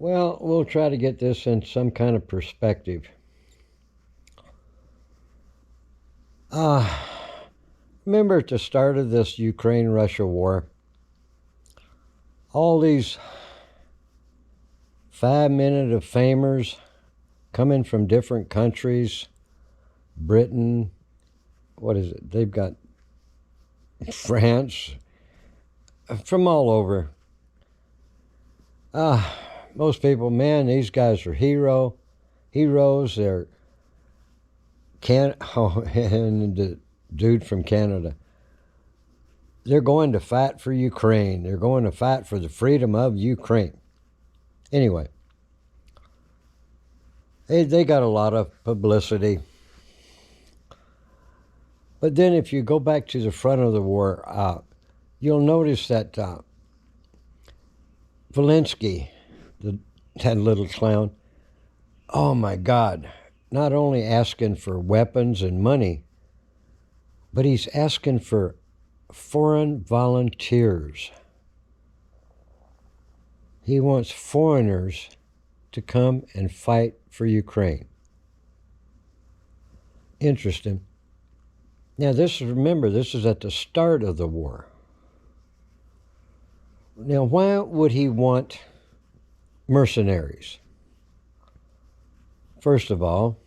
Well, we'll try to get this in some kind of perspective. Remember at the start of this Ukraine-Russia war, all these 5-minute of famers coming from different countries, Britain, what is it? They've got France, from all over. Most people, man, these guys are heroes. They're and the dude from Canada. They're going to fight for Ukraine. They're going to fight for the freedom of Ukraine. Anyway, they got a lot of publicity. But then if you go back to the front of the war, you'll notice that VALENSKY, that little clown, oh my God, not only asking for weapons and money, but he's asking for foreign volunteers. He wants foreigners to come and fight for Ukraine. Interesting. Now remember, this is at the start of the war. Now, why would he want mercenaries? First of all,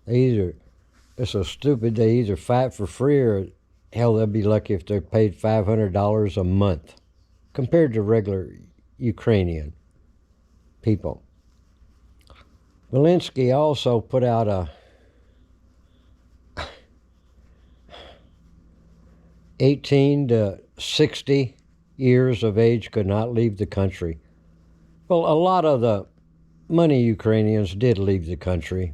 they're so stupid, they either fight for free or, hell, they'll be lucky if they're paid $500 a month compared to regular Ukrainian people. VALENSKY also put out a 18 to 60 years of age could not leave the country. Well, a lot of the money Ukrainians did leave the country,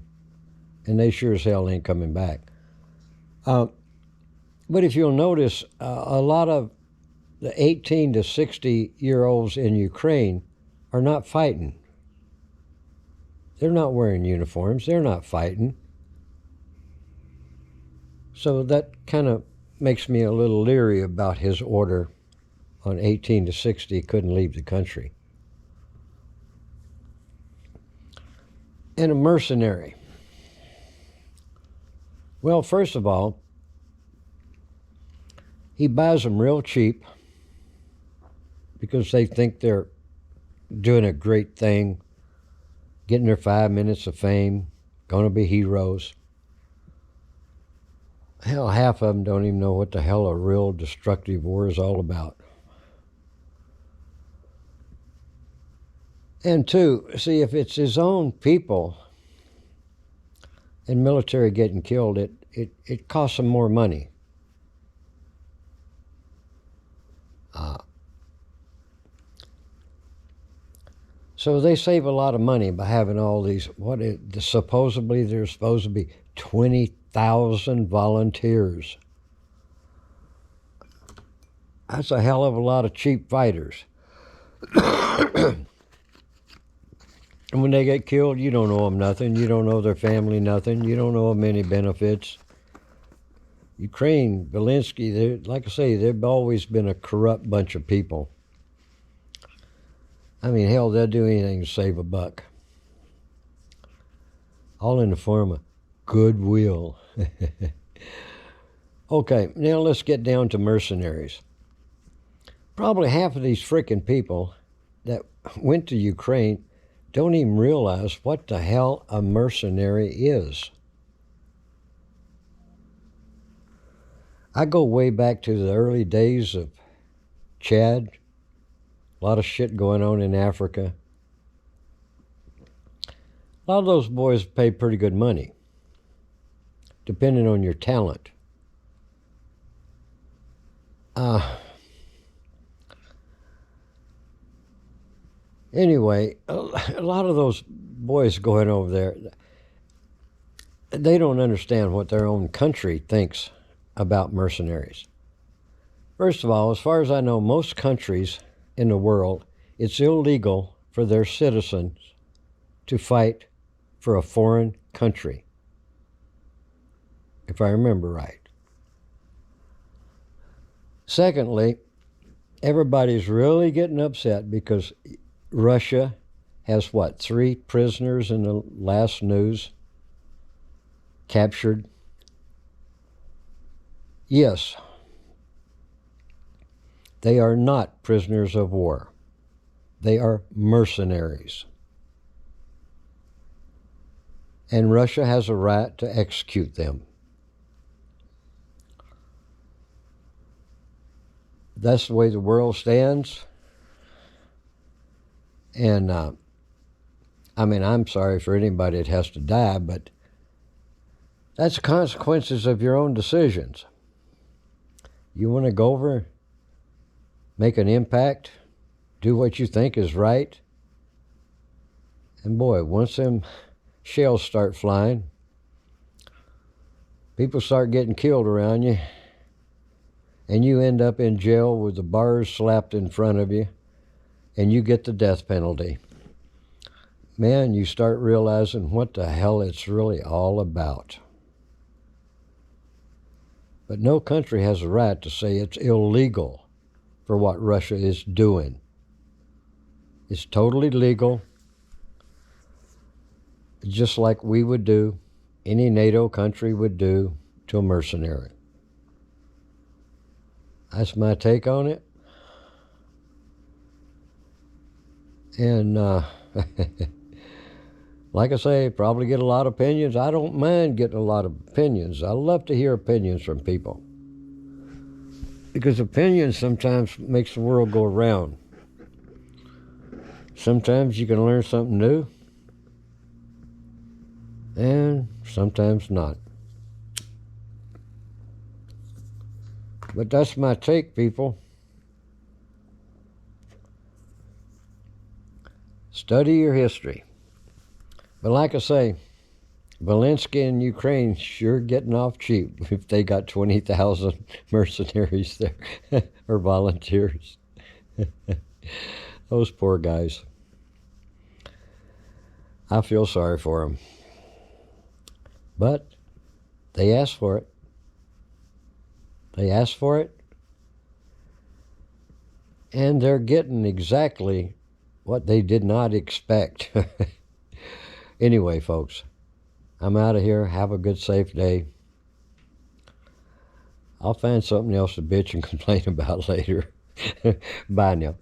and they sure as hell ain't coming back. But if you'll notice, a lot of the 18 to 60-year-olds in Ukraine are not fighting. They're not wearing uniforms. They're not fighting. So that kind of makes me a little leery about his order on 18 to 60 couldn't leave the country. And a mercenary. Well, first of all, he buys them real cheap because they think they're doing a great thing, getting their 5 minutes of fame, going to be heroes. Hell, half of them don't even know what the hell a real destructive war is all about. And two, see, if it's his own people and military getting killed, it costs them more money. So they save a lot of money by having all these, supposedly there's supposed to be 20,000 volunteers. That's a hell of a lot of cheap fighters. And when they get killed, you don't owe them nothing. You don't owe their family nothing. You don't owe them any benefits. Ukraine, VALENSKY, like I say, they've always been a corrupt bunch of people. I mean, hell, they'll do anything to save a buck. All in the form of goodwill. Okay, now let's get down to mercenaries. Probably half of these freaking people that went to Ukraine don't even realize what the hell a mercenary is. I go way back to the early days of Chad. A lot of shit going on in Africa. A lot of those boys pay pretty good money, depending on your talent. Anyway, a lot of those boys going over there, they don't understand what their own country thinks about mercenaries. First of all, as far as I know, most countries in the world, it's illegal for their citizens to fight for a foreign country, if I remember right. Secondly, everybody's really getting upset because Russia has what, 3 prisoners in the last news captured? Yes, they are not prisoners of war. They are mercenaries. And Russia has a right to execute them. That's the way the world stands. And, I mean, I'm sorry for anybody that has to die, but that's the consequences of your own decisions. You want to go over, make an impact, do what you think is right. And boy, once them shells start flying, people start getting killed around you, and you end up in jail with the bars slapped in front of you, and you get the death penalty. Man, you start realizing what the hell it's really all about. But no country has a right to say it's illegal for what Russia is doing. It's totally legal, just like we would do, any NATO country would do to a mercenary. That's my take on it. And like I say, probably get a lot of opinions. I don't mind getting a lot of opinions. I love to hear opinions from people, because opinions sometimes makes the world go around. Sometimes you can learn something new, and sometimes not. But that's my take, people. Study your history. But like I say, Valensky and Ukraine sure getting off cheap if they got 20,000 mercenaries there, or volunteers. Those poor guys. I feel sorry for them. But they asked for it. They asked for it. And they're getting exactly what they did not expect. Anyway, folks, I'm out of here. Have a good, safe day. I'll find something else to bitch and complain about later. Bye now.